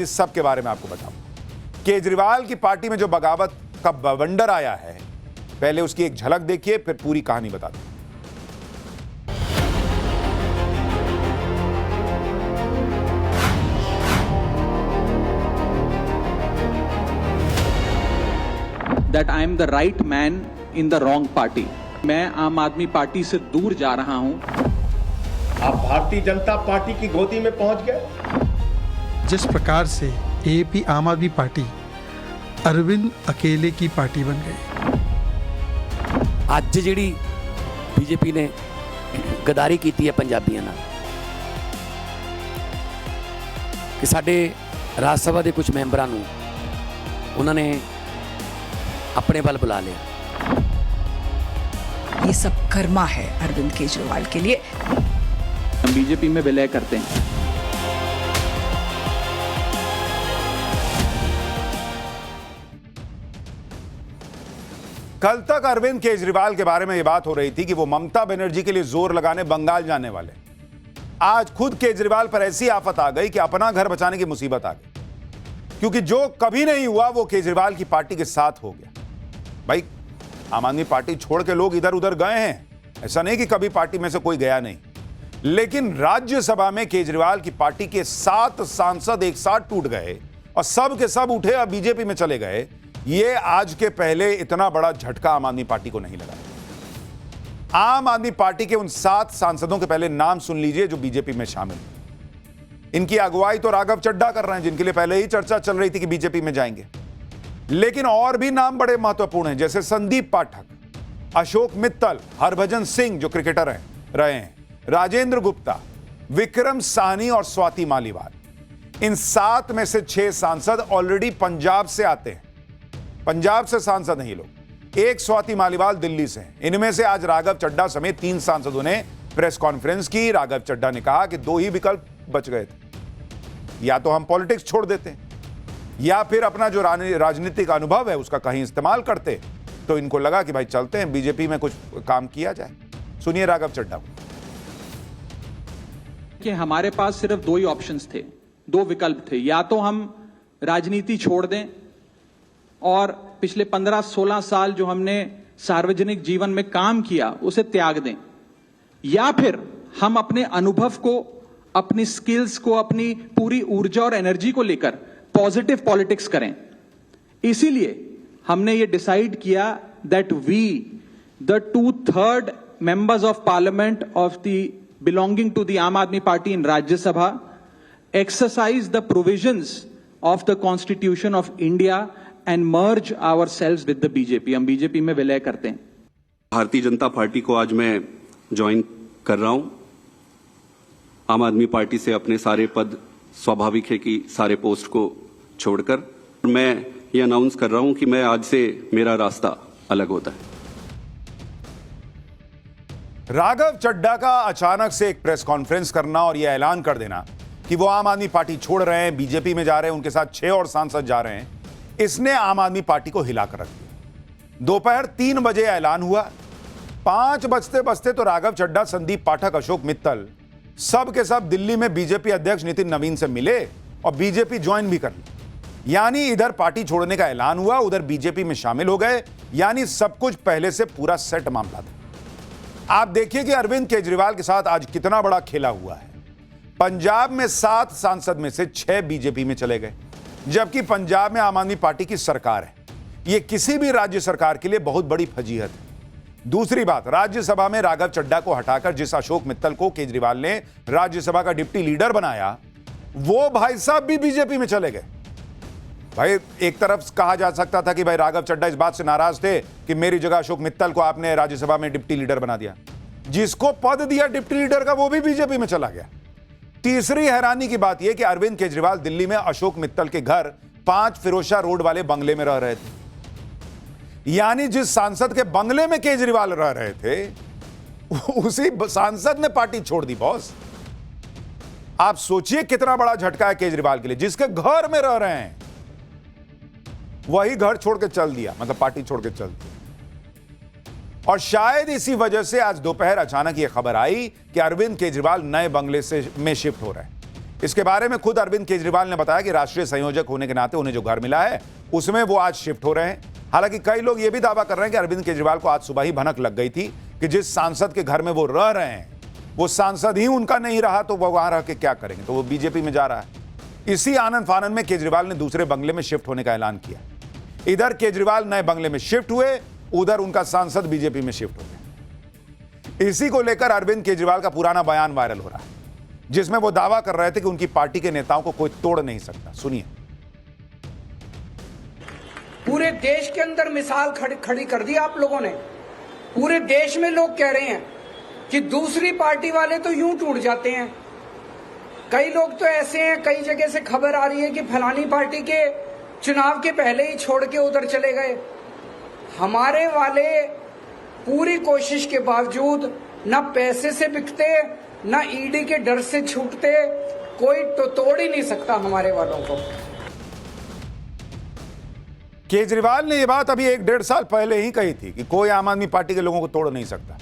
इस सब के बारे में आपको बताऊं। केजरीवाल की पार्टी में जो बगावत का बवंडर आया है, पहले उसकी एक झलक देखिए, फिर पूरी कहानी बता दूं। That I am the right man in the wrong party. मैं आम आदमी पार्टी से दूर जा रहा हूं। आप भारतीय जनता पार्टी की गोदी में पहुंच गए। जिस प्रकार से एपी आम आदमी पार्टी अरविंद अकेले की पार्टी बन गई। ਅੱਜ ਜਿਹੜੀ बीजेपी ने गदारी की है पंजाबियों नाल कि साडे राज सभा के कुछ मैंबरां नूं उन्होंने अपने बल बुला लिया। ये सब कर्मा है अरविंद केजरीवाल के लिए। हम बीजेपी में विलय करते हैं। कल तक अरविंद केजरीवाल के बारे में यह बात हो रही थी कि वो ममता बनर्जी के लिए जोर लगाने बंगाल जाने वाले। आज खुद केजरीवाल पर ऐसी आफत आ गई कि अपना घर बचाने की मुसीबत आ गई, क्योंकि जो कभी नहीं हुआ वो केजरीवाल की पार्टी के साथ हो गया। भाई, आम आदमी पार्टी छोड़ के लोग इधर उधर गए हैं, ऐसा नहीं कि कभी पार्टी में से कोई गया नहीं, लेकिन राज्यसभा में केजरीवाल की पार्टी के 7 सांसद एक साथ टूट गए और सब के सब उठे और बीजेपी में चले गए। ये आज के पहले इतना बड़ा झटका आम आदमी पार्टी को नहीं लगा। आम आदमी पार्टी के उन 7 सांसदों के पहले नाम सुन लीजिए जो बीजेपी में शामिल हैं। इनकी अगुवाई तो राघव चड्ढा कर रहे हैं, जिनके लिए पहले ही चर्चा चल रही थी कि बीजेपी में जाएंगे। लेकिन और भी नाम बड़े महत्वपूर्ण हैं, जैसे संदीप पाठक, अशोक मित्तल, हरभजन सिंह जो क्रिकेटर रहे हैं, राजेंद्र गुप्ता, विक्रम साहनी और स्वाति मालीवाल। इन 7 में से 6 सांसद ऑलरेडी पंजाब से आते हैं। पंजाब से सांसद हैं ये लोग। एक स्वाति मालीवाल दिल्ली से हैं। इनमें से आज राघव चड्ढा समेत 3 सांसदों ने प्रेस कॉन्फ्रेंस की। राघव चड्ढा ने कहा कि 2 ही विकल्प बच गए थे, या तो हम पॉलिटिक्स छोड़ देते या फिर अपना जो राजनीतिक अनुभव है उसका कहीं इस्तेमाल करते। तो इनको लगा कि भाई चलते हैं बीजेपी में कुछ काम किया जाए। सुनिए राघव चड्ढा। कि हमारे पास सिर्फ 2 ही ऑप्शंस थे, 2 विकल्प थे। या तो हम राजनीति छोड़ दें और पिछले 15-16 साल जो हमने सार्वजनिक जीवन में काम किया उसे त्याग दें, या फिर हम अपने अनुभव को, अपनी स्किल्स को, अपनी पूरी ऊर्जा और एनर्जी को लेकर पॉजिटिव पॉलिटिक्स करें। इसीलिए हमने ये डिसाइड किया that we the 2/3 members of parliament of the belonging to the Aam Aadmi party in Rajya Sabha exercise the provisions of the constitution of India and merge ourselves with the BJP. हम BJP में विलय करते हैं। भारतीय जनता पार्टी को आज मैं ज्वाइन कर रहा हूं। आम आदमी पार्टी से अपने सारे पद, स्वाभाविक है कि सारे पोस्ट को छोड़कर मैं ये अनाउंस कर रहा हूं कि मैं आज से मेरा रास्ता अलग होता है। राघव चड्ढा का अचानक से एक प्रेस कॉन्फ्रेंस करना और यह ऐलान कर देना कि वो आम आदमी पार्टी छोड़ रहे हैं, बीजेपी में जा रहे हैं, उनके साथ 6 और सांसद जा रहे हैं, इसने आम आदमी पार्टी को हिलाकर रख दिया। दोपहर 3 बजे ऐलान हुआ। 5 बजते बजते तो राघव चड्ढा, संदीप पाठक, अशोक मित्तल सब के सब दिल्ली में बीजेपी अध्यक्ष नितिन नवीन से मिले और बीजेपी ज्वाइन भी कर ली। यानी इधर पार्टी छोड़ने का ऐलान हुआ, उधर बीजेपी में शामिल हो गए। यानी सब कुछ पहले से पूरा सेट मामला था। आप देखिए कि अरविंद केजरीवाल के साथ आज कितना बड़ा खेला हुआ है। पंजाब में 7 सांसद में से 6 बीजेपी में चले गए, जबकि पंजाब में आम आदमी पार्टी की सरकार है। यह किसी भी राज्य सरकार के लिए बहुत बड़ी फजीहत है। दूसरी बात, राज्यसभा में राघव चड्ढा को हटाकर जिस अशोक मित्तल को केजरीवाल ने राज्यसभा का डिप्टी लीडर बनाया, वो भाई साहब भी बीजेपी में चले गए। भाई, एक तरफ कहा जा सकता था कि भाई राघव चड्ढा इस बात से नाराज थे कि मेरी जगह अशोक मित्तल को आपने राज्यसभा में डिप्टी लीडर बना दिया। जिसको पद दिया डिप्टी लीडर का वो भी बीजेपी में चला गया। तीसरी हैरानी की बात यह कि अरविंद केजरीवाल दिल्ली में अशोक मित्तल के घर 5 फिरोजशाह रोड वाले बंगले में रह रहे थे। यानी जिस सांसद के बंगले में केजरीवाल रह रहे थे उसी सांसद ने पार्टी छोड़ दी। बॉस, आप सोचिए कितना बड़ा झटका है केजरीवाल के लिए। जिसके घर में रह रहे हैं वही घर छोड़ के चल दिया, मतलब पार्टी छोड़ के चल दिया। और शायद इसी वजह से आज दोपहर अचानक यह खबर आई कि अरविंद केजरीवाल नए बंगले में शिफ्ट हो रहे हैं। इसके बारे में खुद अरविंद केजरीवाल ने बताया कि राष्ट्रीय संयोजक होने के नाते उन्हें जो घर मिला है उसमें वो आज शिफ्ट हो रहे हैं। हालांकि कई लोग ये भी दावा कर रहे हैं कि अरविंद केजरीवाल को आज सुबह ही भनक लग गई थी कि जिस सांसद के घर में वो रह रहे हैं वो सांसद ही उनका नहीं रहा, तो वो वहां रह के क्या करेंगे, तो वो बीजेपी में जा रहा है। इसी आनंद फानंद में केजरीवाल ने दूसरे बंगले में शिफ्ट होने का ऐलान किया। इधर केजरीवाल नए बंगले में शिफ्ट हुए, उधर उनका सांसद बीजेपी में शिफ्ट हो गया। इसी को लेकर अरविंद केजरीवाल का पुराना बयान वायरल हो रहा है, जिसमें वो दावा कर रहे थे कि उनकी पार्टी के नेताओं को कोई तोड़ नहीं सकता। सुनिए। पूरे देश के अंदर मिसाल खड़ी कर दी आप लोगों ने। पूरे देश में लोग कह रहे हैं कि दूसरी पार्टी वाले तो यूं टूट जाते हैं। कई लोग तो ऐसे हैं, कई जगह से खबर आ रही है कि फलानी पार्टी के चुनाव के पहले ही छोड़ के उधर चले गए। हमारे वाले पूरी कोशिश के बावजूद न पैसे से बिकते, न ईडी के डर से छूटते, कोई तो तोड़ ही नहीं सकता हमारे वालों को। केजरीवाल ने यह बात अभी 1-1.5 साल पहले ही कही थी कि कोई आम आदमी पार्टी के लोगों को तोड़ नहीं सकता।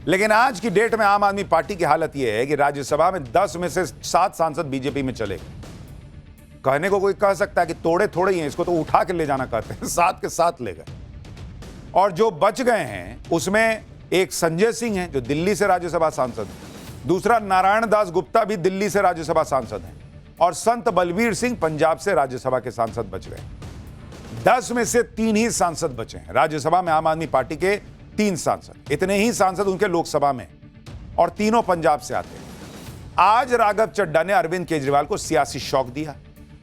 लेकिन आज की डेट में आम आदमी पार्टी की हालत यह है कि राज्यसभा में 10 में से 7 सांसद बीजेपी में चले गए। कहने को कोई कह सकता है कि तोड़े थोड़े ही हैं, इसको तो उठा के ले जाना कहते हैं। 7 के 7 ले गए। और जो बच गए हैं उसमें एक संजय सिंह है जो दिल्ली से राज्यसभा सांसद है, दूसरा नारायण दास गुप्ता भी दिल्ली से राज्यसभा सांसद हैं, और संत बलबीर सिंह पंजाब से राज्यसभा के सांसद बच गए। 10 में से 3 ही सांसद बचे हैं। राज्यसभा में आम आदमी पार्टी के 3 सांसद, इतने ही सांसद उनके लोकसभा में, और तीनों पंजाब से आते हैं। आज राघव चड्ढा ने अरविंद केजरीवाल को सियासी शॉक दिया।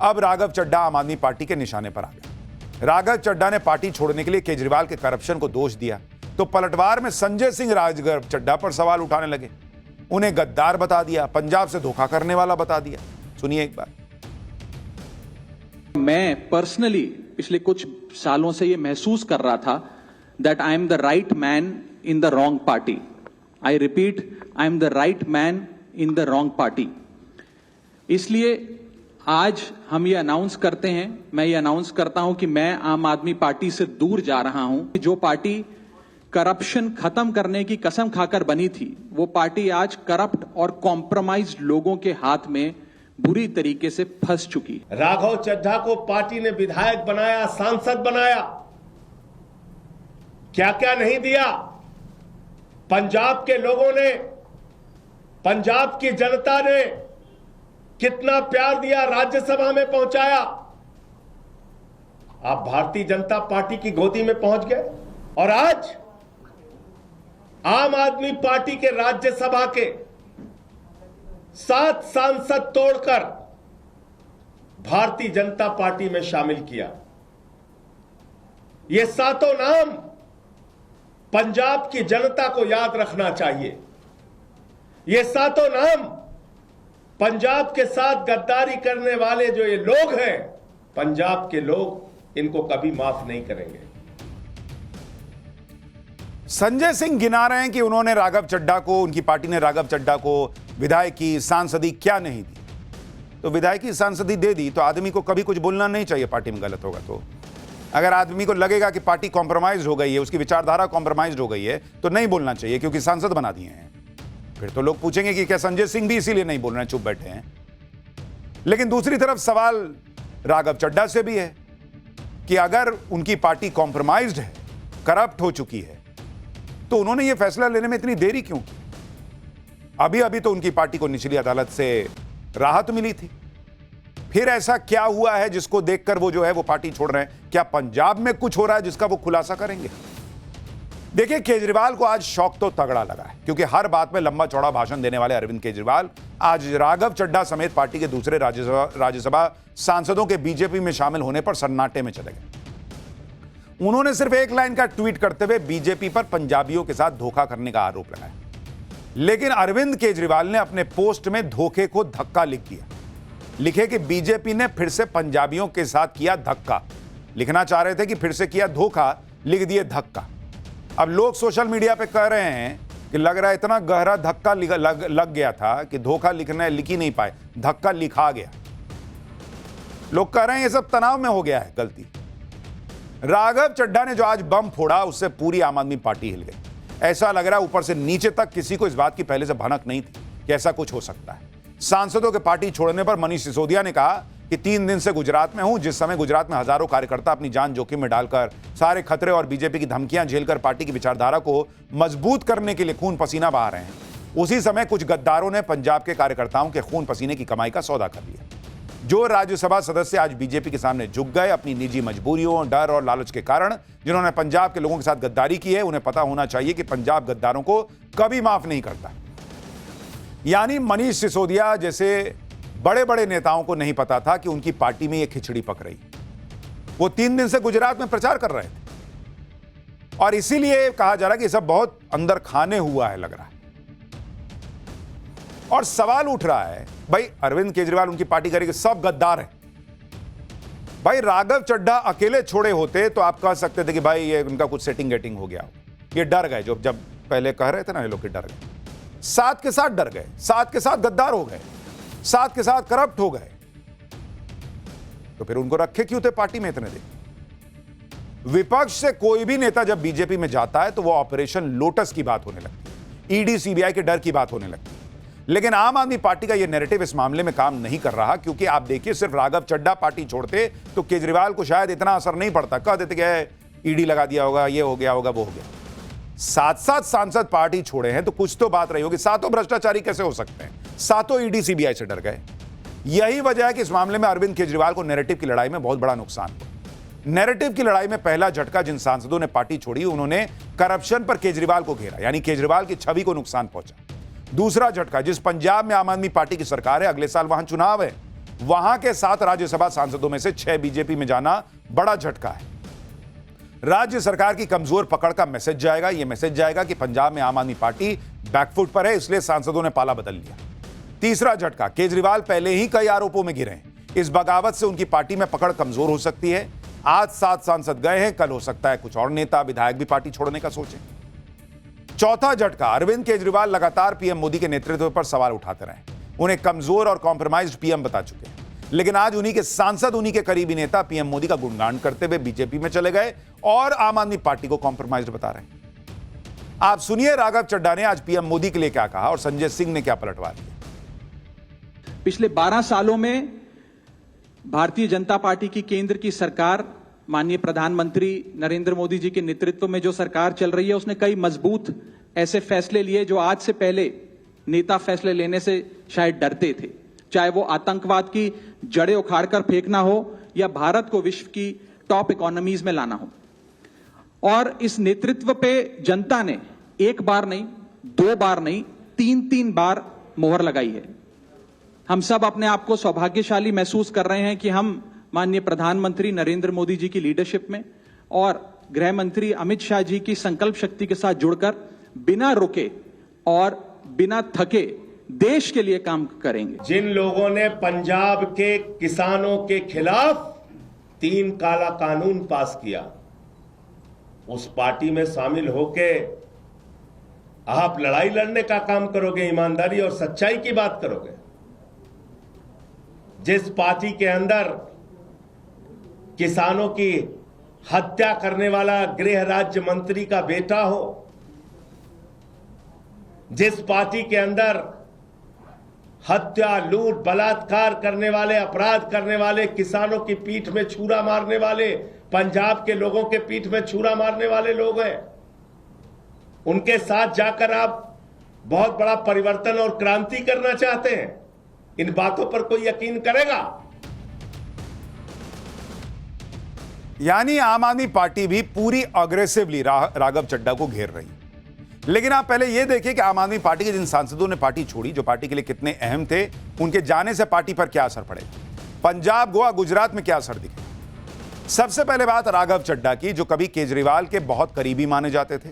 अब राघव चड्ढा आम आदमी पार्टी के निशाने पर आ गए। राघव चड्ढा ने पार्टी छोड़ने के लिए केजरीवाल के करप्शन को दोष दिया, तो पलटवार में संजय सिंह राघव चड्ढा पर सवाल उठाने लगे। उन्हें गद्दार बता दिया, पंजाब से धोखा करने वाला बता दिया। सुनिए एक बार। मैं पर्सनली पिछले कुछ सालों से यह महसूस कर रहा था that I am the right man in the wrong party. I repeat, I am the right man in the wrong party. इसलिए आज हम ये अनाउंस करते हैं, मैं ये अनाउंस करता हूं कि मैं आम आदमी पार्टी से दूर जा रहा हूं। जो पार्टी करप्शन खत्म करने की कसम खाकर बनी थी, वो पार्टी आज करप्ट और कॉम्प्रोमाइज्ड लोगों के हाथ में बुरी तरीके से फंस चुकी है। राघव चड्ढा को पार्टी ने विधायक बनाया, सांसद बनाया, क्या क्या नहीं दिया। पंजाब के लोगों ने, पंजाब की जनता ने कितना प्यार दिया, राज्यसभा में पहुंचाया। आप भारतीय जनता पार्टी की गोदी में पहुंच गए, और आज आम आदमी पार्टी के राज्यसभा के 7 सांसद तोड़कर भारतीय जनता पार्टी में शामिल किया। ये 7 नाम पंजाब की जनता को याद रखना चाहिए। ये 7 नाम पंजाब के साथ गद्दारी करने वाले जो ये लोग हैं, पंजाब के लोग इनको कभी माफ नहीं करेंगे। संजय सिंह गिना रहे हैं कि उन्होंने राघव चड्ढा को, उनकी पार्टी ने राघव चड्ढा को विधायकी सांसदी क्या नहीं दी। तो विधायकी सांसदी दे दी तो आदमी को कभी कुछ बोलना नहीं चाहिए पार्टी में गलत होगा तो। अगर आदमी को लगेगा कि पार्टी कॉम्प्रोमाइज हो गई है, उसकी विचारधारा कॉम्प्रोमाइज हो गई है, तो नहीं बोलना चाहिए, क्योंकि सांसद बना दिए हैं। फिर तो लोग पूछेंगे कि क्या संजय सिंह भी इसीलिए नहीं बोल रहे हैं, चुप बैठे हैं। लेकिन दूसरी तरफ सवाल राघव चड्ढा से भी है कि अगर उनकी पार्टी कॉम्प्रोमाइज्ड है, करप्ट हो चुकी है, तो उन्होंने यह फैसला लेने में इतनी देरी क्यों की? अभी अभी तो उनकी पार्टी को निचली अदालत से राहत मिली थी। फिर ऐसा क्या हुआ है जिसको देखकर वो जो है वो पार्टी छोड़ रहे हैं? क्या पंजाब में कुछ हो रहा है जिसका वो खुलासा करेंगे? देखिए, केजरीवाल को आज शौक तो तगड़ा लगा है, क्योंकि हर बात में लंबा चौड़ा भाषण देने वाले अरविंद केजरीवाल आज राघव चड्ढा समेत पार्टी के दूसरे राज्यसभा सांसदों के बीजेपी में शामिल होने पर सन्नाटे में चले गए। उन्होंने सिर्फ एक लाइन का ट्वीट करते हुए बीजेपी पर पंजाबियों के साथ धोखा करने का आरोप लगाया। लेकिन अरविंद केजरीवाल ने अपने पोस्ट में धोखे को धक्का लिख दिया। लिखे कि बीजेपी ने फिर से पंजाबियों के साथ किया धक्का। लिखना चाह रहे थे कि फिर से किया धोखा, लिख दिए धक्का। अब लोग सोशल मीडिया पे कह रहे हैं कि लग रहा है इतना गहरा धक्का लग गया था कि धोखा लिख ही नहीं पाए, धक्का लिखा गया। लोग कह रहे हैं ये सब तनाव में हो गया है गलती। राघव चड्ढा ने जो आज बम फोड़ा, उससे पूरी आम आदमी पार्टी हिल गई। ऐसा लग रहा है ऊपर से नीचे तक किसी को इस बात की पहले से भनक नहीं थी कि ऐसा कुछ हो सकता है। सांसदों के पार्टी छोड़ने पर मनीष सिसोदिया ने कहा कि 3 दिन से गुजरात में हूं, जिस समय गुजरात में हजारों कार्यकर्ता अपनी जान जोखिम में डालकर सारे खतरे और बीजेपी की धमकियां झेलकर पार्टी की विचारधारा को मजबूत करने के लिए खून पसीना बहा रहे हैं, उसी समय कुछ गद्दारों ने पंजाब के कार्यकर्ताओं के खून पसीने की कमाई का सौदा कर लिया। जो राज्यसभा सदस्य आज बीजेपी के सामने झुक गए अपनी निजी मजबूरियों, डर और लालच के कारण, जिन्होंने पंजाब के लोगों के साथ गद्दारी की है, उन्हें पता होना चाहिए कि पंजाब गद्दारों को कभी माफ नहीं करता। यानी मनीष सिसोदिया जैसे बड़े बड़े नेताओं को नहीं पता था कि उनकी पार्टी में यह खिचड़ी पक रही। वो 3 दिन से गुजरात में प्रचार कर रहे थे और इसीलिए कहा जा रहा है कि सब बहुत अंदर खाने हुआ है, लग रहा है। और सवाल उठ रहा है, भाई अरविंद केजरीवाल उनकी पार्टी करेगी, सब गद्दार हैं। भाई राघव चड्ढा अकेले छोड़े होते तो आप कह सकते थे कि भाई ये उनका कुछ सेटिंग गेटिंग हो गया, ये डर गए, जो जब पहले कह रहे थे ना ये लोग, डर गए, साथ के साथ डर गए, साथ के साथ गद्दार हो गए, साथ के साथ करप्ट हो गए, तो फिर उनको रखे क्यों थे पार्टी में इतने दिन? विपक्ष से कोई भी नेता जब बीजेपी में जाता है तो वो ऑपरेशन लोटस की बात होने लगती है, ईडी सीबीआई के डर की बात होने लगती है। लेकिन आम आदमी पार्टी का ये नैरेटिव इस मामले में काम नहीं कर रहा, क्योंकि आप देखिए सिर्फ राघव चड्ढा पार्टी छोड़ते तो केजरीवाल को शायद इतना असर नहीं पड़ता, कह देते कि ईडी लगा दिया होगा, ये हो गया होगा, वो हो गया। 7 सांसद पार्टी छोड़े हैं तो कुछ तो बात रही होगी। सातों भ्रष्टाचारी कैसे हो सकते हैं? सातों ईडी सीबीआई से डर गए। यही वजह है कि इस मामले में अरविंद केजरीवाल को नैरेटिव की लड़ाई में बहुत बड़ा नुकसान हुआ। नैरेटिव की लड़ाई में पहला झटका जिन सांसदों ने पार्टी छोड़ी, उन्होंने करप्शन पर केजरीवाल को घेरा, यानी केजरीवाल की छवि को नुकसान पहुंचा। दूसरा झटका, जिस पंजाब में आम आदमी पार्टी की सरकार है, अगले साल वहां चुनाव है, वहां के 7 राज्यसभा सांसदों में से 6 बीजेपी में जाना बड़ा झटका है। राज्य सरकार की कमजोर पकड़ का मैसेज जाएगा। यह मैसेज जाएगा कि पंजाब में आम आदमी पार्टी बैकफुट पर है, इसलिए सांसदों ने पाला बदल लिया। तीसरा झटका, केजरीवाल पहले ही कई आरोपों में घिरे हैं, इस बगावत से उनकी पार्टी में पकड़ कमजोर हो सकती है। आज 7 सांसद गए हैं, कल हो सकता है कुछ और नेता विधायक भी पार्टी छोड़ने का सोचें। चौथा झटका, अरविंद केजरीवाल लगातार पीएम मोदी के नेतृत्व पर सवाल उठाते रहे, उन्हें कमजोर और कॉम्प्रोमाइज्ड पीएम बता चुके हैं, लेकिन आज उन्हीं के सांसद, उन्हीं के करीबी नेता पीएम मोदी का गुणगान करते हुए बीजेपी में चले गए और आम आदमी पार्टी को कॉम्प्रोमाइज्ड बता रहे हैं। आप सुनिए राघव चड्ढा ने आज पीएम मोदी के लिए क्या कहा और संजय सिंह ने क्या पलटवार किया। पिछले 12 सालों में भारतीय जनता पार्टी की केंद्र की सरकार, माननीय प्रधानमंत्री नरेंद्र मोदी जी के नेतृत्व में जो सरकार चल रही है, उसने कई मजबूत ऐसे फैसले लिए जो आज से पहले नेता फैसले लेने से शायद डरते थे, चाहे वो आतंकवाद की जड़ें उखाड़कर फेंकना हो या भारत को विश्व की टॉप इकोनॉमीज में लाना हो। और इस नेतृत्व पे जनता ने 1 बार नहीं, 2 बार नहीं, 3 बार मोहर लगाई है। हम सब अपने आप को सौभाग्यशाली महसूस कर रहे हैं कि हम माननीय प्रधानमंत्री नरेंद्र मोदी जी की लीडरशिप में और गृह मंत्री अमित शाह जी की संकल्प शक्ति के साथ जुड़कर बिना रुके और बिना थके देश के लिए काम करेंगे। जिन लोगों ने पंजाब के किसानों के खिलाफ 3 काला कानून पास किया, उस पार्टी में शामिल होके आप लड़ाई लड़ने का काम करोगे, ईमानदारी और सच्चाई की बात करोगे। जिस पार्टी के अंदर किसानों की हत्या करने वाला गृह राज्य मंत्री का बेटा हो, जिस पार्टी के अंदर हत्या, लूट, बलात्कार करने वाले, अपराध करने वाले, किसानों की पीठ में छुरा मारने वाले, पंजाब के लोगों के पीठ में छुरा मारने वाले लोग हैं, उनके साथ जाकर आप बहुत बड़ा परिवर्तन और क्रांति करना चाहते हैं। इन बातों पर कोई यकीन करेगा? यानी आम आदमी पार्टी भी पूरी अग्रेसिवली राघव चड्ढा को घेर रही। लेकिन आप पहले यह देखिए कि आम आदमी पार्टी के जिन सांसदों ने पार्टी छोड़ी, जो पार्टी के लिए कितने अहम थे, उनके जाने से पार्टी पर क्या असर पड़ेगा, पंजाब, गोवा, गुजरात में क्या असर दिखे। सबसे पहले बात राघव चड्ढा की, जो कभी केजरीवाल के बहुत करीबी माने जाते थे।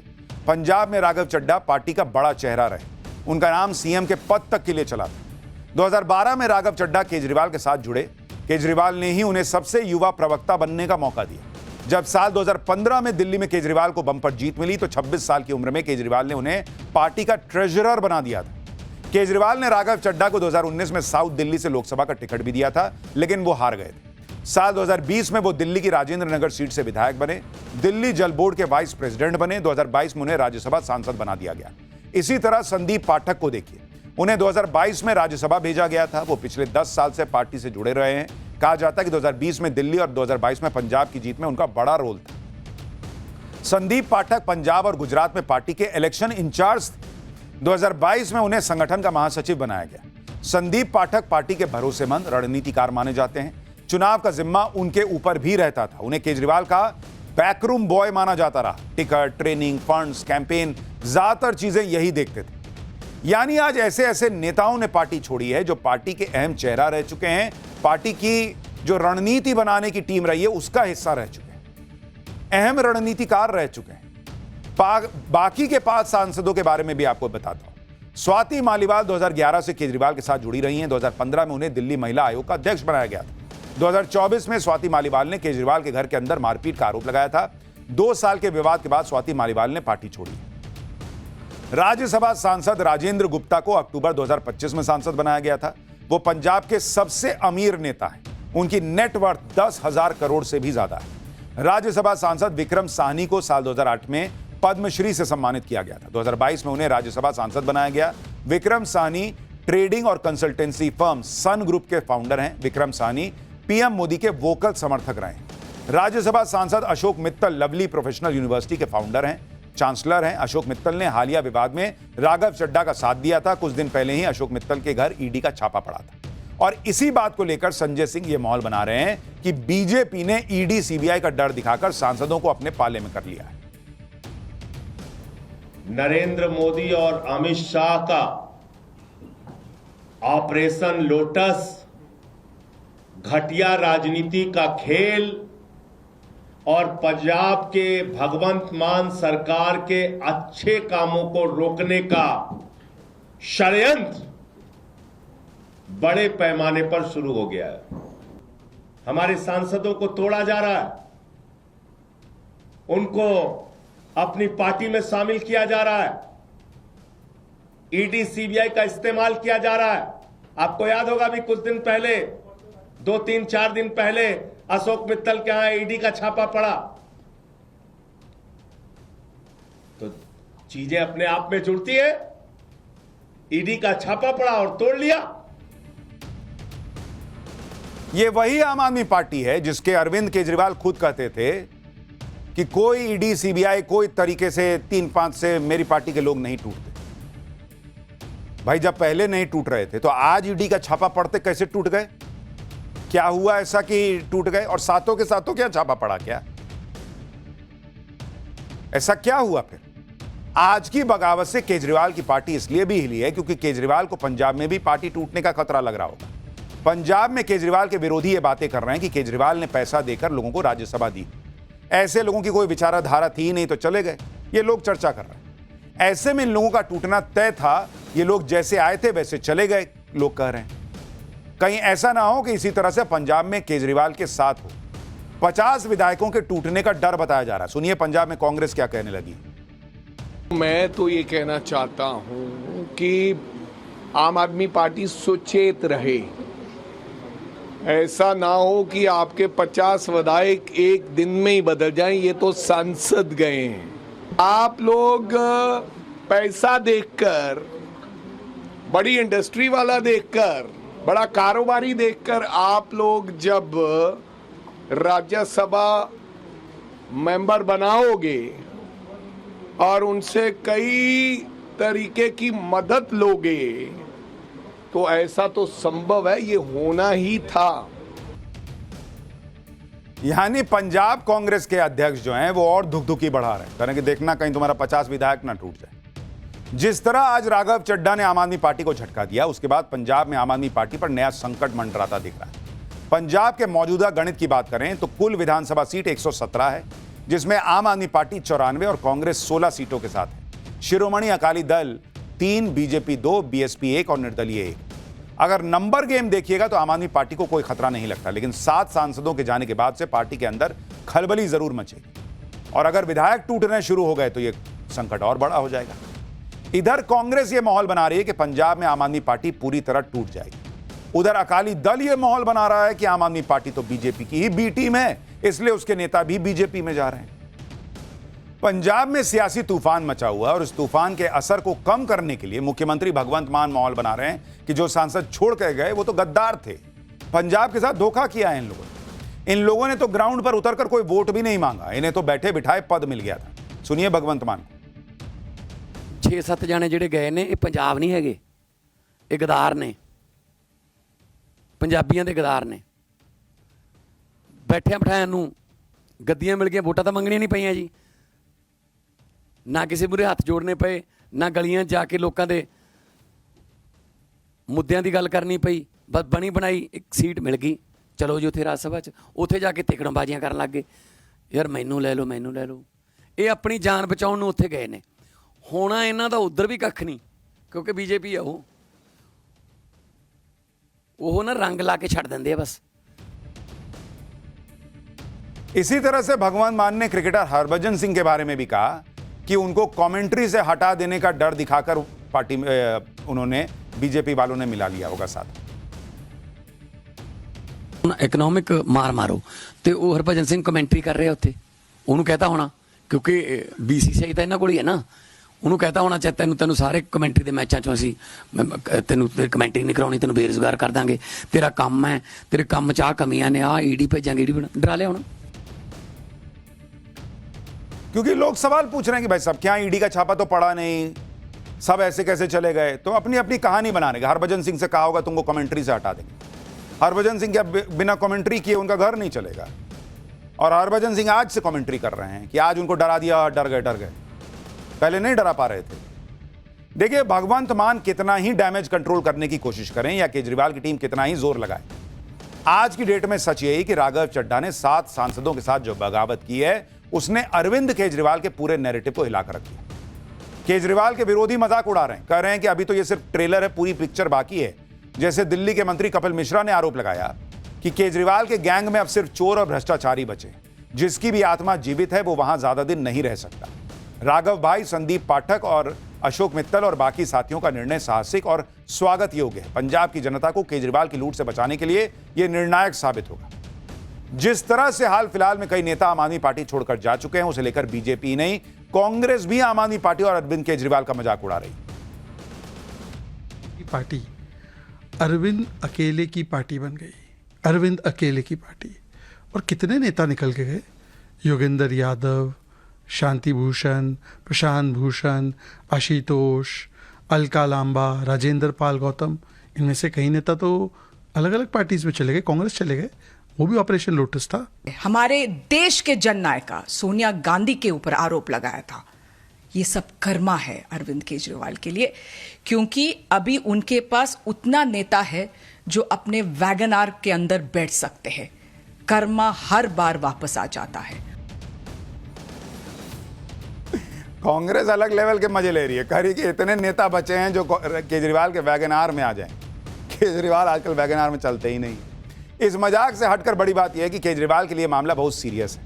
पंजाब में राघव चड्ढा पार्टी का बड़ा चेहरा रहे, उनका नाम सीएम के पद तक के लिए चला था। 2012 में राघव चड्ढा केजरीवाल के साथ जुड़े। केजरीवाल ने ही उन्हें सबसे युवा प्रवक्ता बनने का मौका दिया। जब साल 2015 में दिल्ली में केजरीवाल को बंपर जीत मिली तो 26 साल की उम्र में केजरीवाल ने उन्हें पार्टी का ट्रेजरर बना दिया था। केजरीवाल ने राघव चड्ढा को 2019 में साउथ दिल्ली से लोकसभा का टिकट भी दिया था, लेकिन वो हार गए थे। साल 2020 में वो दिल्ली की राजेंद्र नगर सीट से विधायक बने, दिल्ली जल बोर्ड के वाइस प्रेसिडेंट बने। 2022 में उन्हें राज्यसभा सांसद बना दिया गया। इसी तरह संदीप पाठक को देखिए, उन्हें 2022 में राज्यसभा भेजा गया था। वो पिछले 10 साल से पार्टी से जुड़े रहे हैं। कहा जाता है कि 2020 में दिल्ली और 2022 में पंजाब की जीत में उनका बड़ा रोल था। संदीप पाठक पंजाब और गुजरात में पार्टी के इलेक्शन इंचार्ज थे। 2022 में उन्हें संगठन का महासचिव बनाया गया। संदीप पाठक पार्टी के भरोसेमंद रणनीतिकार माने जाते हैं। चुनाव का जिम्मा उनके ऊपर भी रहता था। उन्हें केजरीवाल का बैकरूम बॉय माना जाता रहा। टिकट, ट्रेनिंग, फंड्स, कैंपेन, ज्यादातर चीजें यही देखते थे। यानी आज ऐसे ऐसे नेताओं ने पार्टी छोड़ी है जो पार्टी के अहम चेहरा रह चुके हैं, पार्टी की जो रणनीति बनाने की टीम रही है उसका हिस्सा रह चुके हैं, अहम रणनीतिकार रह चुके हैं। बाकी के 5 सांसदों के बारे में भी आपको बताता हूं। स्वाति मालीवाल 2011 से केजरीवाल के साथ जुड़ी रही हैं। 2015 में उन्हें दिल्ली महिला आयोग का अध्यक्ष बनाया गया था। 2024 में स्वाति मालीवाल ने केजरीवाल के घर के अंदर मारपीट का आरोप लगाया था। 2 साल के विवाद के बाद स्वाति मालीवाल ने पार्टी छोड़ी। राज्यसभा सांसद राजेंद्र गुप्ता को अक्टूबर 2025 में सांसद बनाया गया था। वो पंजाब के सबसे अमीर नेता हैं। उनकी नेटवर्थ 10,000 करोड़ से भी ज्यादा है। राज्यसभा सांसद विक्रम साहनी को साल 2008 में पद्मश्री से सम्मानित किया गया था। 2022 में उन्हें राज्यसभा सांसद बनाया गया। विक्रम साहनी ट्रेडिंग और कंसल्टेंसी फर्म सन ग्रुप के फाउंडर हैं। विक्रम साहनी पीएम मोदी के वोकल समर्थक रहे हैं। राज्यसभा सांसद Ashok Mittal lovely professional university के फाउंडर हैं, चांसलर हैं। अशोक मित्तल ने हालिया विवाद में राघव चड्ढा का साथ दिया था। कुछ दिन पहले ही अशोक मित्तल के घर ईडी का छापा पड़ा था और इसी बात को लेकर संजय सिंह ये माहौल बना रहे हैं कि बीजेपी ने ईडी सीबीआई का डर दिखाकर सांसदों को अपने पाले में कर लिया है। नरेंद्र मोदी और अमित शाह का ऑपरेशन लोटस घटिया राजनीति का खेल और पंजाब के भगवंत मान सरकार के अच्छे कामों को रोकने का षड्यंत्र बड़े पैमाने पर शुरू हो गया है। हमारे सांसदों को तोड़ा जा रहा है, उनको अपनी पार्टी में शामिल किया जा रहा है, ईडी सीबीआई का इस्तेमाल किया जा रहा है। आपको याद होगा अभी कुछ दिन पहले, 2-3-4 दिन पहले अशोक मित्तल के यहां ईडी का छापा पड़ा। तो चीजें अपने आप में जुड़ती है। ईडी का छापा पड़ा और तोड़ लिया। ये वही आम आदमी पार्टी है जिसके अरविंद केजरीवाल खुद कहते थे कि कोई ईडी सीबीआई कोई तरीके से 3-5 से मेरी पार्टी के लोग नहीं टूटते। भाई जब पहले नहीं टूट रहे थे तो आज ईडी का छापा पड़ते कैसे टूट गए? क्या हुआ ऐसा कि टूट गए? और सातों के सातों क्या छापा पड़ा? क्या ऐसा क्या हुआ? फिर आज की बगावत से केजरीवाल की पार्टी इसलिए भी हिली है क्योंकि केजरीवाल को पंजाब में भी पार्टी टूटने का खतरा लग रहा होगा। पंजाब में केजरीवाल के विरोधी ये बातें कर रहे हैं कि केजरीवाल ने पैसा देकर लोगों को राज्यसभा दी। ऐसे लोगों की कोई विचारधारा थी नहीं तो चले गए, ये लोग चर्चा कर रहे हैं। ऐसे में इन लोगों का टूटना तय था। ये लोग जैसे आए थे वैसे चले गए, लोग कह रहे हैं। कहीं ऐसा ना हो कि इसी तरह से पंजाब में केजरीवाल के साथ हो। 50 विधायकों के टूटने का डर बताया जा रहा है। सुनिए पंजाब में कांग्रेस क्या कहने लगी। मैं तो ये कहना चाहता हूं कि आम आदमी पार्टी सुचेत रहे। ऐसा ना हो कि आपके 50 विधायक एक दिन में ही बदल जाएं। ये तो सांसद गए हैं। आप लोग पैसा देखकर, बड़ी इंडस्ट्री वाला देखकर, बड़ा कारोबारी देखकर आप लोग जब राज्यसभा मेंबर बनाओगे और उनसे कई तरीके की मदद लोगे तो ऐसा तो संभव है, ये होना ही था। यानी पंजाब कांग्रेस के अध्यक्ष जो हैं वो और धुकधुकी बढ़ा रहे हैं, कह रहे हैं कि देखना कहीं तुम्हारा 50 विधायक ना टूट जाए। जिस तरह आज राघव चड्ढा ने आम आदमी पार्टी को झटका दिया, उसके बाद पंजाब में आम आदमी पार्टी पर नया संकट मंडराता दिख रहा है। पंजाब के मौजूदा गणित की बात करें तो कुल विधानसभा सीट 117 है, जिसमें आम आदमी पार्टी 94 और कांग्रेस 16 सीटों के साथ है। शिरोमणि अकाली दल 3, बीजेपी 2, बीएसपी 1 और निर्दलीय 1। अगर नंबर गेम देखिएगा तो आम आदमी पार्टी को कोई खतरा नहीं लगता, लेकिन 7 सांसदों के जाने के बाद से पार्टी के अंदर खलबली जरूर मचेगी और अगर विधायक टूटने शुरू हो गए तो यह संकट और बड़ा हो जाएगा। इधर कांग्रेस यह माहौल बना रही है कि पंजाब में आम आदमी पार्टी पूरी तरह टूट जाएगी। उधर अकाली दल यह माहौल बना रहा है कि आम आदमी पार्टी तो बीजेपी की ही बी टीम है, इसलिए उसके नेता भी बीजेपी में जा रहे हैं। पंजाब में सियासी तूफान मचा हुआ और इस तूफान के असर को कम करने के लिए मुख्यमंत्री भगवंत मान माहौल बना रहे हैं कि जो सांसद छोड़ कर गए वो तो गद्दार थे, पंजाब के साथ धोखा किया है इन लोगों ने। इन लोगों ने तो ग्राउंड पर उतरकर कोई वोट भी नहीं मांगा, इन्हें तो बैठे बिठाए पद मिल गया था। सुनिए भगवंत मान को। 6-7 जाने ਜਿਹੜੇ ਗਏ ਨੇ ਇਹ ਪੰਜਾਬ ਨਹੀਂ ਹੈਗੇ, ਇਹ ਗਦਾਰ ਨੇ, ਪੰਜਾਬੀਆਂ ਦੇ ਗਦਾਰ ਨੇ। ਬੈਠਿਆਂ ਬਿਠਾਇਆਂ ਨੂੰ ਗੱਦੀਆਂ ਮਿਲ ਗਈਆਂ, ਵੋਟਾਂ ਤਾਂ ਮੰਗਣੀਆਂ ਨਹੀਂ ਪਈਆਂ ਜੀ, ਨਾ ਕਿਸੇ ਮੂਹਰੇ ਹੱਥ ਜੋੜਨੇ ਪਏ, ਨਾ ਗਲੀਆਂ 'ਚ ਜਾ ਕੇ ਲੋਕਾਂ ਦੇ ਮੁੱਦਿਆਂ ਦੀ ਗੱਲ ਕਰਨੀ ਪਈ। ਬਸ ਬਣੀ ਬਣਾਈ ਇੱਕ ਸੀਟ ਮਿਲ ਗਈ, ਚਲੋ ਜੀ ਉੱਥੇ ਰਾਜ ਸਭਾ 'ਚ, ਉੱਥੇ ਜਾ ਕੇ ਤਿਕੜਮਬਾਜ਼ੀਆਂ ਕਰਨ ਲੱਗ ਗਏ, ਯਾਰ ਮੈਨੂੰ ਲੈ ਲਓ ਮੈਨੂੰ ਲੈ ਲਓ। ਇਹ ਆਪਣੀ ਜਾਨ ਬਚਾਉਣ ਨੂੰ ਉੱਥੇ ਗਏ ਨੇ। ਹੋਣਾ ਇਹਨਾਂ ਦਾ ਉੱਧਰ ਵੀ ਕੱਖ ਨਹੀਂ, ਕਿਉਂਕਿ ਬੀਜੇਪੀ ਆ ਉਹ ਨਾ रंग ला के छड़ देंगे बस। इसी तरह से भगवंत मान ने क्रिकेटर हरभजन सिंह के बारे में भी कहा कि उनको कमेंट्री से हटा देने का डर दिखाकर पार्टी में उन्होंने बीजेपी वालों ने मिला लिया होगा साथ। इकनॉमिक मार मारो तो वो हरभजन सिंह कमेंट्री कर रहे उत्थे, उन्होंने कहता होना, क्योंकि BCCI तो इन्होंने को ही है ना, ਉਹਨੂੰ कहता होना चाहे ਤੈਨੂੰ ਸਾਰੇ ਕਮੈਂਟਰੀ ਦੇ ਮੈਚਾਂ 'ਚੋਂ ਅਸੀਂ ਤੈਨੂੰ ਕਮੈਂਟਰੀ ਨਹੀਂ ਕਰਾਉਣੀ, ਤੈਨੂੰ ਬੇਰੁਜ਼ਗਾਰ ਕਰ ਦਾਂਗੇ, ਤੇਰਾ ਕੰਮ ਹੈ, ਤੇਰੇ ਕੰਮ 'ਚ ਆਹ ਕਮੀਆਂ ਨੇ, ਆਹ ईडी ਭੇਜਾਂਗੇ, ईडी ਡਰਾ ਲਿਆ ਹੋਣਾ। क्योंकि लोग सवाल पूछ रहे हैं कि भाई सब क्या ईडी का छापा तो पड़ा नहीं, सब ऐसे कैसे चले गए, तो अपनी अपनी कहानी बना रहे। हरभजन सिंह से कहा होगा तुमको कमेंट्री से हटा देंगे, हरभजन सिंह क्या बिना कमेंट्री किए उनका घर नहीं चलेगा। और हरभजन सिंह आज से कमेंट्री कर रहे हैं कि आज उनको डरा दिया, डर गए, पहले नहीं डरा पा रहे थे। देखिए भगवंत मान कितना ही डैमेज कंट्रोल करने की कोशिश करें या केजरीवाल की टीम कितना ही जोर लगाए, आज की डेट में सच यही कि राघव चड्ढा ने 7 सांसदों के साथ जो बगावत की है उसने अरविंद केजरीवाल के पूरे नैरेटिव को हिलाकर रख दिया। केजरीवाल के विरोधी मजाक उड़ा रहे हैं, कह रहे हैं कि अभी तो ये सिर्फ ट्रेलर है, पूरी पिक्चर बाकी है। जैसे दिल्ली के मंत्री कपिल मिश्रा ने आरोप लगाया कि केजरीवाल के गैंग में अब सिर्फ चोर और भ्रष्टाचारी बचे, जिसकी भी आत्मा जीवित है वो वहां ज्यादा दिन नहीं रह सकता। राघव भाई, संदीप पाठक और अशोक मित्तल और बाकी साथियों का निर्णय साहसिक और स्वागत योग्य है। पंजाब की जनता को केजरीवाल की लूट से बचाने के लिए यह निर्णायक साबित होगा। जिस तरह से हाल फिलहाल में कई नेता आम आदमी पार्टी छोड़कर जा चुके हैं, उसे लेकर बीजेपी नहीं कांग्रेस भी आम आदमी पार्टी और अरविंद केजरीवाल का मजाक उड़ा रही। पार्टी अरविंद अकेले की पार्टी बन गई, अरविंद अकेले की पार्टी। और कितने नेता निकल के गए, योगेंद्र यादव, शांति भूषण, प्रशांत भूषण, आशुतोष, अलका लांबा, राजेंद्र पाल गौतम, इनमें से कई नेता तो अलग अलग पार्टीज में चले गए, कांग्रेस चले गए, वो भी ऑपरेशन लोटस था। हमारे देश के जननायिका सोनिया गांधी के ऊपर आरोप लगाया था। ये सब कर्मा है अरविंद केजरीवाल के लिए, क्योंकि अभी उनके पास उतना नेता है जो अपने वैगन आर के अंदर बैठ सकते हैं। कर्मा हर बार वापस आ जाता है। कांग्रेस अलग लेवल के मजे ले रही है, कह रही कि इतने नेता बचे हैं जो केजरीवाल के वैगन आर में आ जाएं। केजरीवाल आजकल वैगन आर में चलते ही नहीं। इस मजाक से हटकर बड़ी बात यह है कि केजरीवाल के लिए मामला बहुत सीरियस है,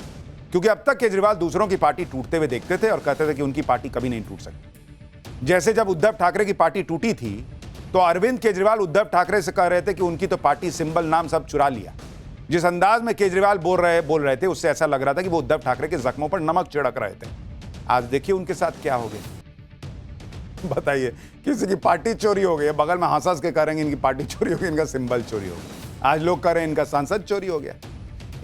क्योंकि अब तक केजरीवाल दूसरों की पार्टी टूटते हुए देखते थे और कहते थे कि उनकी पार्टी कभी नहीं टूट सकती। जैसे जब उद्धव ठाकरे की पार्टी टूटी थी तो अरविंद केजरीवाल उद्धव ठाकरे से कह रहे थे कि उनकी तो पार्टी सिंबल नाम सब चुरा लिया। जिस अंदाज में केजरीवाल बोल रहे थे उससे ऐसा लग रहा था कि वो उद्धव ठाकरे के जख्मों पर नमक छिड़क रहे थे। आज देखिए उनके साथ क्या हो गया। बताइए, किसी की पार्टी चोरी हो गई, बगल में हंस के करेंगे इनकी पार्टी चोरी हो गई, इनका सिंबल चोरी हो गया। आज लोग कह रहे हैं इनका सांसद चोरी हो गया।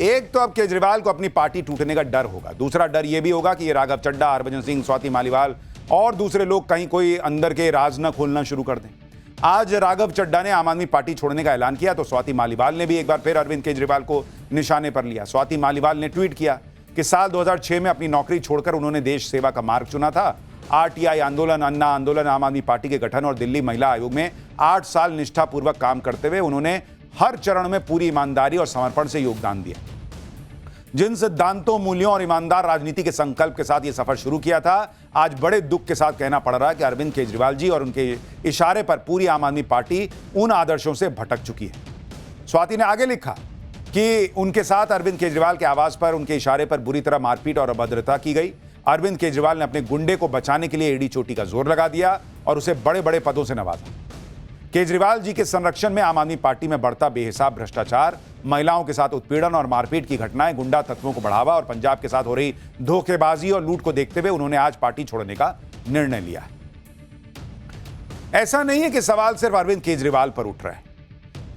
एक तो अब केजरीवाल को अपनी पार्टी टूटने का डर होगा, दूसरा डर यह भी होगा कि ये राघव चड्ढा, हरभजन सिंह, स्वाति मालीवाल और दूसरे लोग कहीं कोई अंदर के राज न खोलना शुरू कर दें। आज राघव चड्ढा ने आम आदमी पार्टी छोड़ने का ऐलान किया तो स्वाति मालीवाल ने भी एक बार फिर अरविंद केजरीवाल को निशाने पर लिया। स्वाति मालीवाल ने ट्वीट किया कि साल 2006 में अपनी नौकरी छोड़कर उन्होंने देश सेवा का मार्ग चुना था। RTI आंदोलन, अन्ना आंदोलन, आम आदमी पार्टी के गठन और दिल्ली महिला आयोग में 8 साल निष्ठापूर्वक काम करते हुए उन्होंने हर चरण में पूरी ईमानदारी और समर्पण से योगदान दिया। जिन सिद्धांतों, मूल्यों और ईमानदार राजनीति के संकल्प के साथ यह सफर शुरू किया था, आज बड़े दुख के साथ कहना पड़ रहा है कि अरविंद केजरीवाल जी और उनके इशारे पर पूरी आम आदमी पार्टी उन आदर्शों से भटक चुकी है। स्वाति ने आगे लिखा कि उनके साथ अरविंद केजरीवाल के आवास पर उनके इशारे पर बुरी तरह मारपीट और अभद्रता की गई। अरविंद केजरीवाल ने अपने गुंडे को बचाने के लिए एड़ी चोटी का जोर लगा दिया और उसे बड़े बड़े पदों से नवाजा। केजरीवाल जी के संरक्षण में आम आदमी पार्टी में बढ़ता बेहिसाब भ्रष्टाचार, महिलाओं के साथ उत्पीड़न और मारपीट की घटनाएं, गुंडा तत्वों को बढ़ावा और पंजाब के साथ हो रही धोखेबाजी और लूट को देखते हुए उन्होंने आज पार्टी छोड़ने का निर्णय लिया है। ऐसा नहीं है कि सवाल सिर्फ अरविंद केजरीवाल पर उठ रहा है।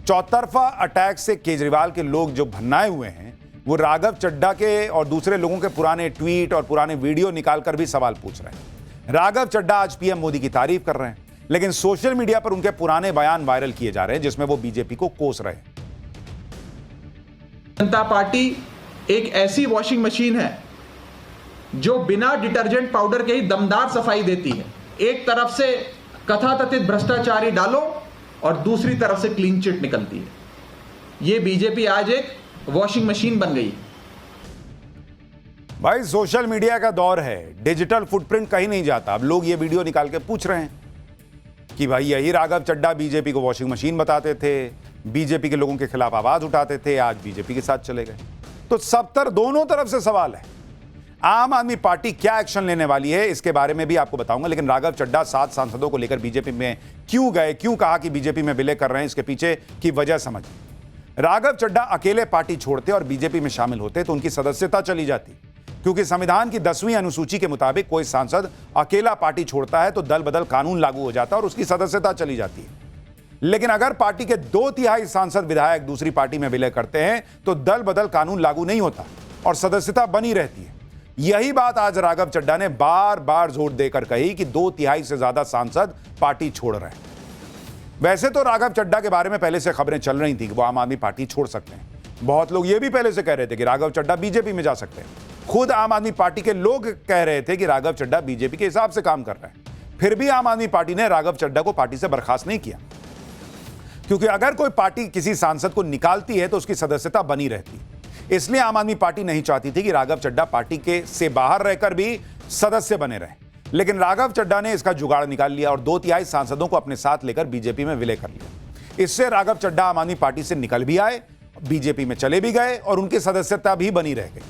चौतरफा अटैक से केजरीवाल के लोग जो भन्नाए हुए हैं, वो राघव चड्ढा के और दूसरे लोगों के पुराने ट्वीट और पुराने वीडियो निकालकर भी सवाल पूछ रहे हैं। राघव चड्ढा आज पीएम मोदी की तारीफ कर रहे हैं, लेकिन सोशल मीडिया पर उनके पुराने बयान वायरल किए जा रहे हैं जिसमें वो बीजेपी को कोस रहे हैं। जनता पार्टी एक ऐसी वॉशिंग मशीन है जो बिना डिटर्जेंट पाउडर के ही दमदार सफाई देती है। एक तरफ से कथाकथित भ्रष्टाचारी डालो और दूसरी तरफ से क्लीन चिट निकलती है। यह बीजेपी आज एक वॉशिंग मशीन बन गई। भाई सोशल मीडिया का दौर है, डिजिटल फुटप्रिंट कहीं नहीं जाता। अब लोग ये वीडियो निकाल के पूछ रहे हैं कि भाई यही राघव चड्ढा बीजेपी को वॉशिंग मशीन बताते थे, बीजेपी के लोगों के खिलाफ आवाज उठाते थे, आज बीजेपी के साथ चले गए। तो सब दोनों तरफ से सवाल है। आम आदमी पार्टी क्या एक्शन लेने वाली है इसके बारे में भी आपको बताऊंगा, लेकिन राघव चड्ढा 7 सांसदों को लेकर बीजेपी में क्यों गए, क्यों कहा कि बीजेपी में विलय कर रहे हैं, इसके पीछे की वजह समझिए। राघव चड्ढा अकेले पार्टी छोड़ते और बीजेपी में शामिल होते तो उनकी सदस्यता चली जाती, क्योंकि संविधान की 10वीं अनुसूची के मुताबिक कोई सांसद अकेला पार्टी छोड़ता है तो दल बदल कानून लागू हो जाता है और उसकी सदस्यता चली जाती है। लेकिन अगर पार्टी के 2/3 सांसद विधायक दूसरी पार्टी में विलय करते हैं तो दल बदल कानून लागू नहीं होता और सदस्यता बनी रहती है। यही बात आज राघव चड्ढा ने बार बार जोर देकर कही कि 2/3 से ज्यादा सांसद पार्टी छोड़ रहे हैं। वैसे तो राघव चड्ढा के बारे में पहले से खबरें चल रही थी कि वो आम आदमी पार्टी छोड़ सकते हैं। बहुत लोग ये भी पहले से कह रहे थे कि राघव चड्ढा बीजेपी में जा सकते हैं। खुद आम आदमी पार्टी के लोग कह रहे थे कि राघव चड्ढा बीजेपी के हिसाब से काम कर रहे हैं। फिर भी आम आदमी पार्टी ने राघव चड्ढा को पार्टी से बर्खास्त नहीं किया, क्योंकि अगर कोई पार्टी किसी सांसद को निकालती है तो उसकी सदस्यता बनी रहती है। इसलिए आम आदमी पार्टी नहीं चाहती थी कि राघव चड्ढा पार्टी के से बाहर रहकर भी सदस्य बने रहे। लेकिन राघव चड्ढा ने इसका जुगाड़ निकाल लिया और 2/3 सांसदों को अपने साथ लेकर बीजेपी में विलय कर लिया। इससे राघव चड्ढा आम आदमी पार्टी से निकल भी आए, बीजेपी में चले भी गए और उनकी सदस्यता भी बनी रह गई।